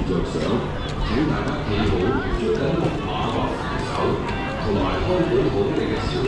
着想，請大家記好捉緊木馬或扶手，同埋看管好你嘅小朋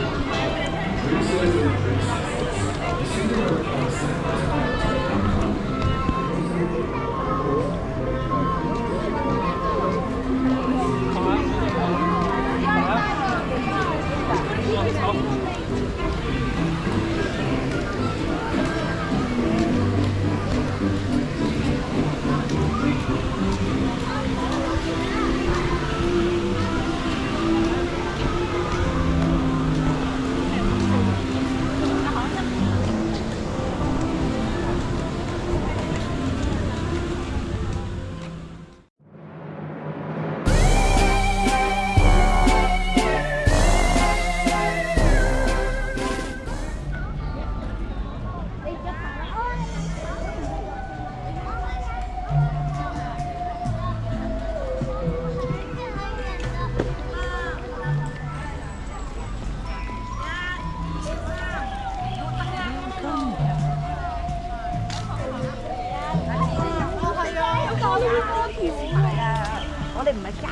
我哋唔係夾。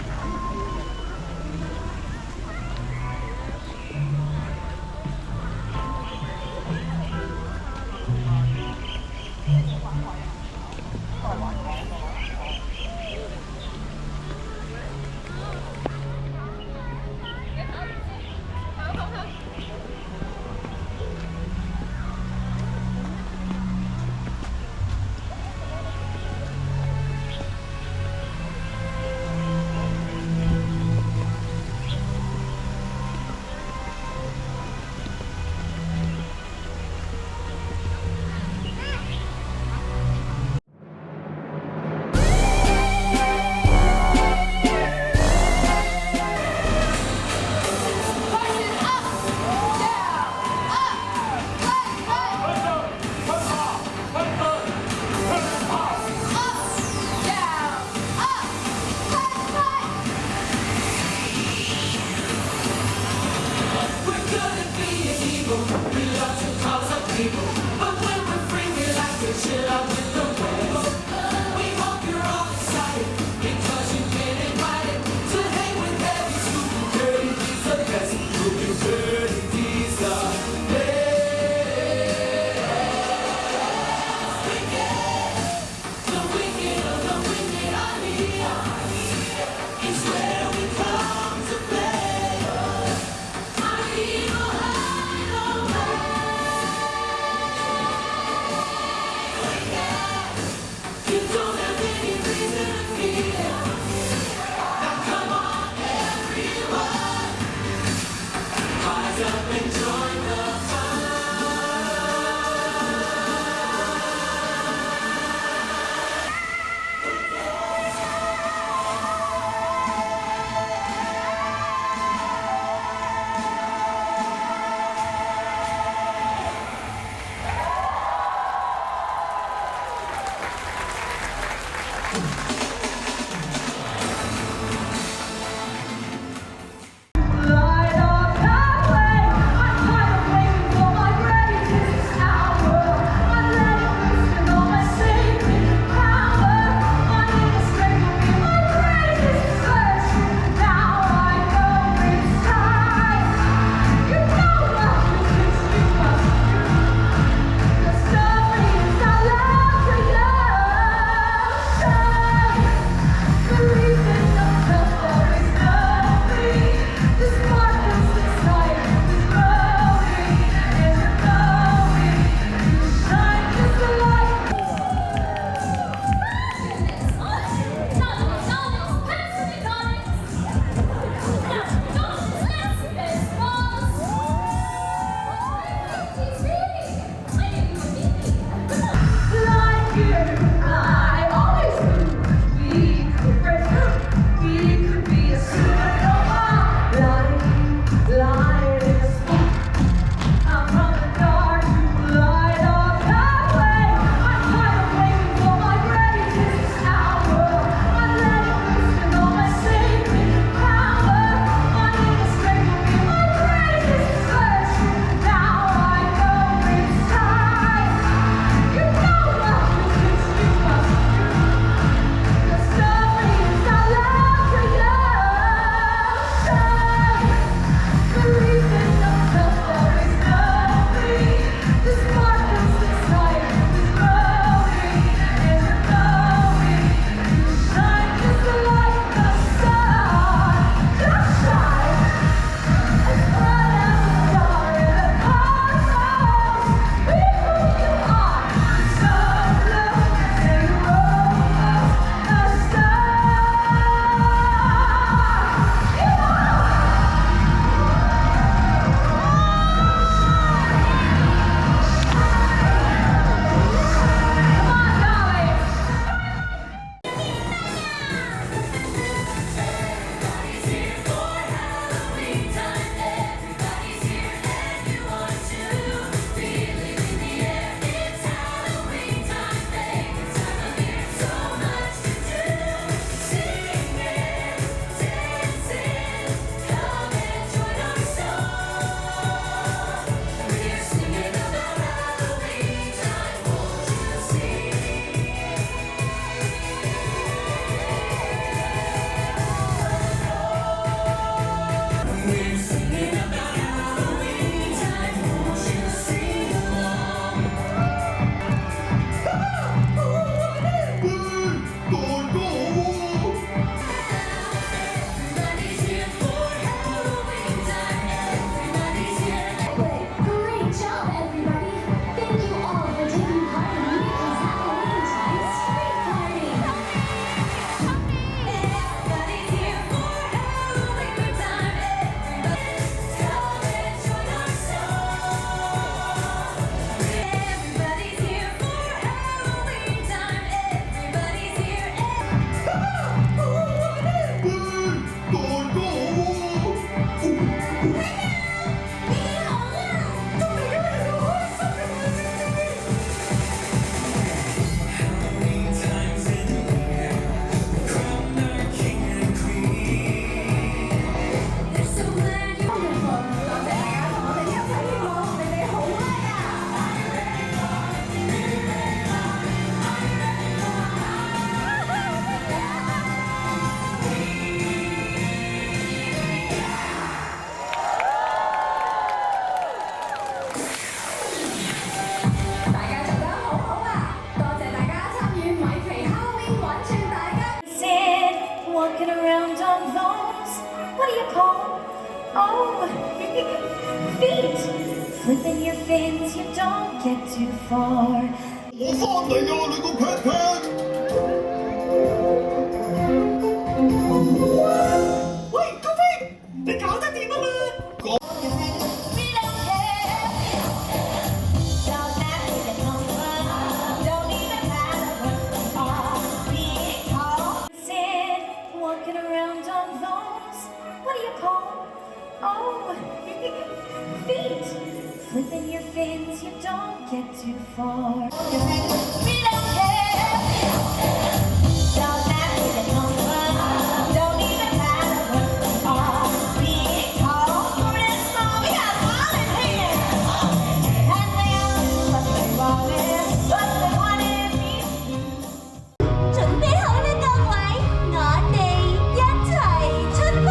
What do you call them? Oh, feet. Flipping your fins, you don't get too far. 我翻嚟啊，你個 pat pat！喂，高飛，你搞得掂啊嘛？講 We don't care. Don't matter where they come from. Don't even matter what they are. Big, tall, sit, walking around on those. What do you call them? Oh, feet. Flipping your fins, you don't get too far. We don't care. Don't matter where they come from. Don't even matter what they are. Big, tall, short and small. We got all in here. And they all do what they wanted, what they wanted me to do. 準備好啦，各位，我哋一齊出發。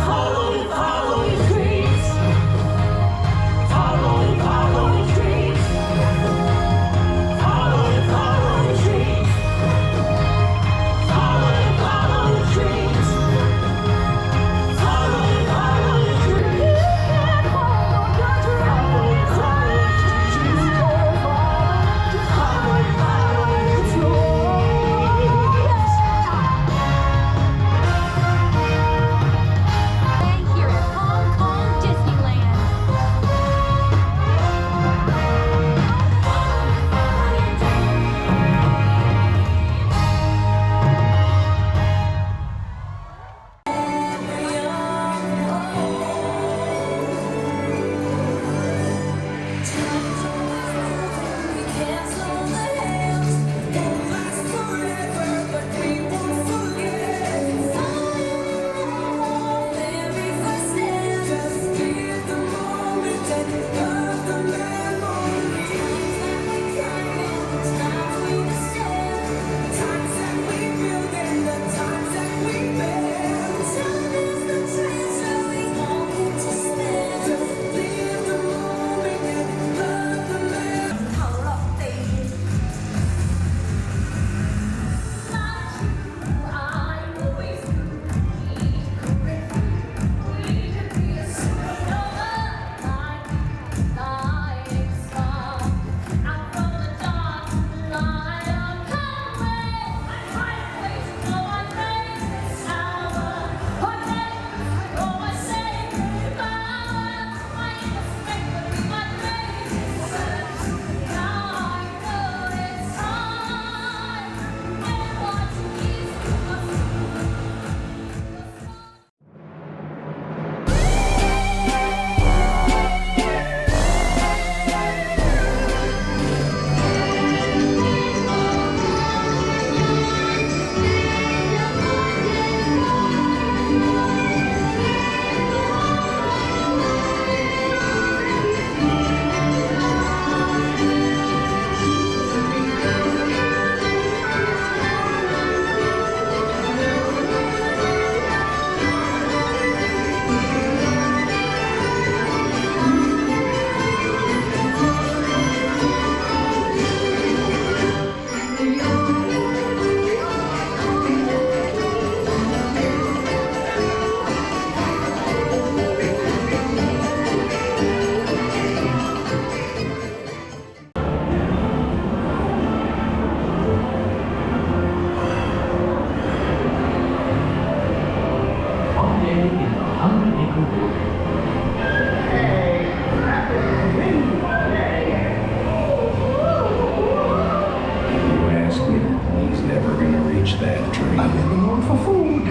Follow your dreams. Follow your dreams. Follow your dreams. Follow your dreams. Follow your dreams. You can't follow your dreams. Follow your dreams. Here at Hong Kong Disneyland. You ask me, he's never gonna reach that tree. I'm in the mood for food.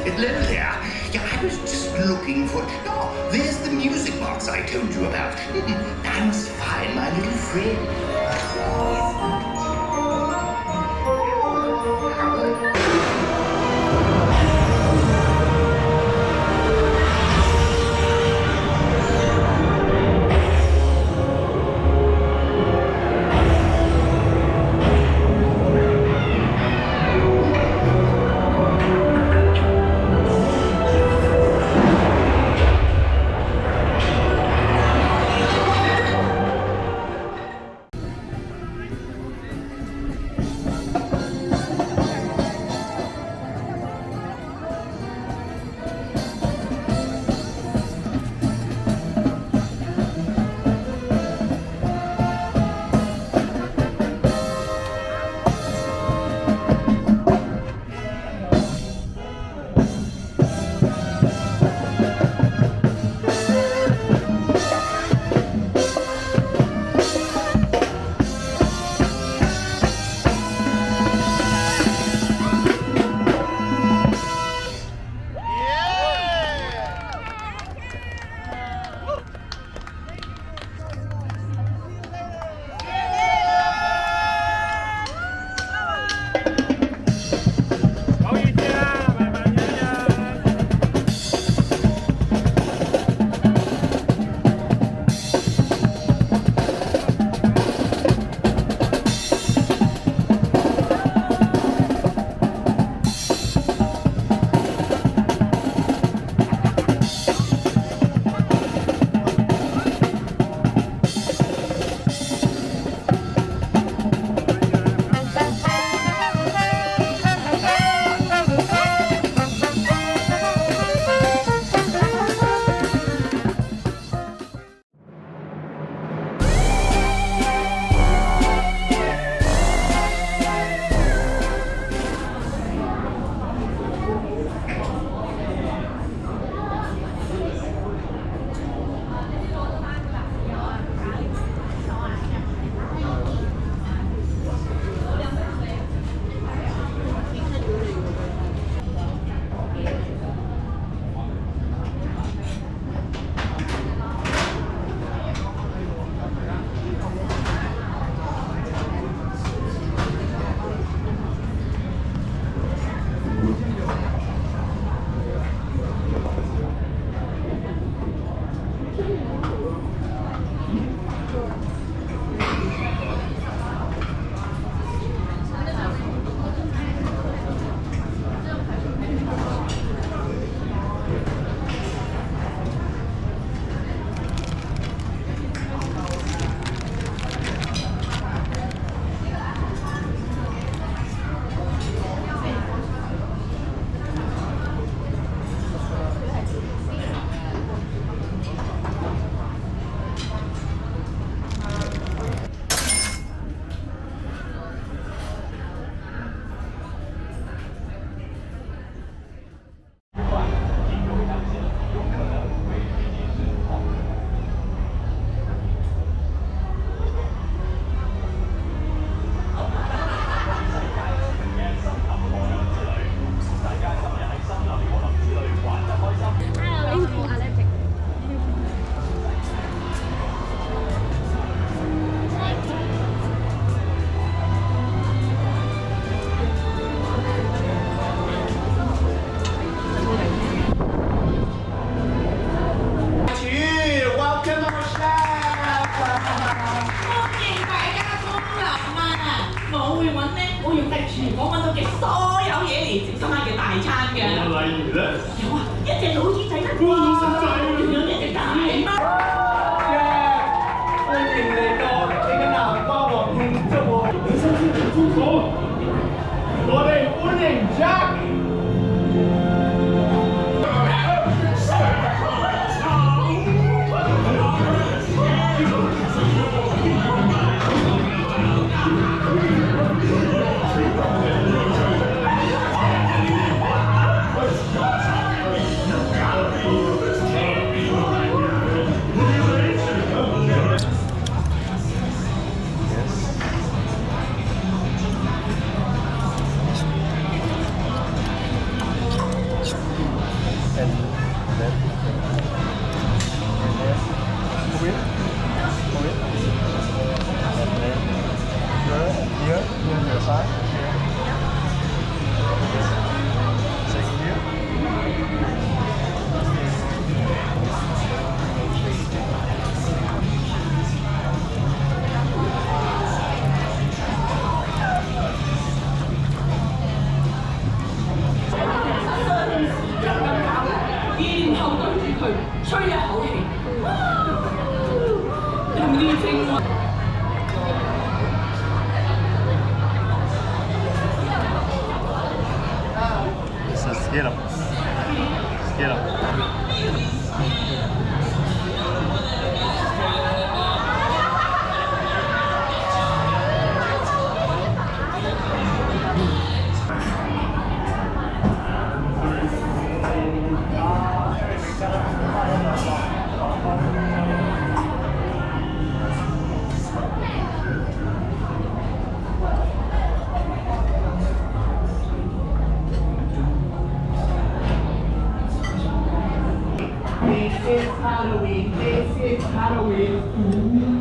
Hello there. Yeah, I was just looking for. Oh, there's the music box I told you about. Thanks, fine, my little friend. 係廚房揾到嘅所有嘢嚟整今晚嘅大餐嘅。例如咧，有啊，一隻老鼠仔啦，仲有一隻大貓。歡迎嚟到你嘅南瓜王慶祝喎！你新鮮嚟歡呼，我哋歡迎 Jack。然後對住佢吹一口氣，用啲精華。Get him. Get him. This is Halloween. This is Halloween. Ooh.